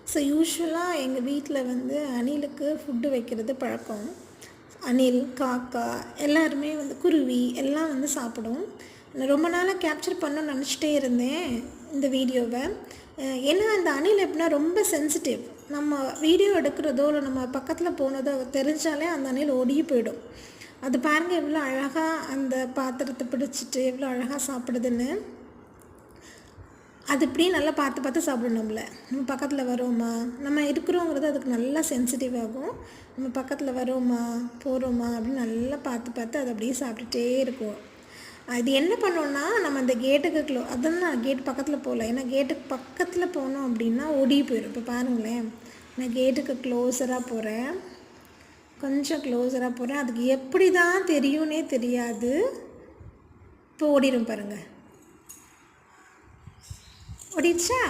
So யூஸ்வலாக எங்கள் வீட்டில் வந்து அணிலுக்கு ஃபுட்டு வைக்கிறது பழக்கம். அணில், காக்கா எல்லாருமே வந்து குருவி எல்லாம் வந்து சாப்பிடும். நான் ரொம்ப நாளாக கேப்சர் பண்ணணும்னு நினச்சிட்டே இருந்தேன் இந்த வீடியோவை. ஏன்னா இந்த அணில் எப்படின்னா ரொம்ப சென்சிட்டிவ். நம்ம வீடியோ எடுக்கிறதோ இல்லை நம்ம பக்கத்தில் போனதோ தெரிஞ்சாலே அந்த அணில் ஓடி போயிடும். அது பாருங்கள் எவ்வளோ அழகாக அந்த பாத்திரத்தை பிடிச்சிட்டு எவ்வளோ அழகாக சாப்பிடுதுன்னு. அது இப்படியே நல்லா பார்த்து பார்த்து சாப்பிடும். நம்ம பக்கத்தில் வரோமா, நம்ம இருக்கிறோங்கிறது அதுக்கு நல்லா சென்சிட்டிவ் ஆகும். நம்ம பக்கத்தில் வரோமா போகிறோமா அப்படின்னு நல்லா பார்த்து பார்த்து அது அப்படியே சாப்பிட்டுட்டே இருக்கும். இது என்ன பண்ணோன்னா நம்ம அந்த கேட்டுக்கு அதான் நான் கேட்டு பக்கத்தில் போகல. ஏன்னா கேட்டுக்கு பக்கத்தில் போனோம் அப்படின்னா ஓடி போயிடும். இப்போ பாருங்களேன், நான் கேட்டுக்கு க்ளோஸராக போகிறேன், கொஞ்சம் க்ளோஸராக போகிறேன். அதுக்கு எப்படி தான் தெரியும்னே தெரியாது, இப்போ ஓடிடும் பாருங்கள். ஓடிடுச்சா?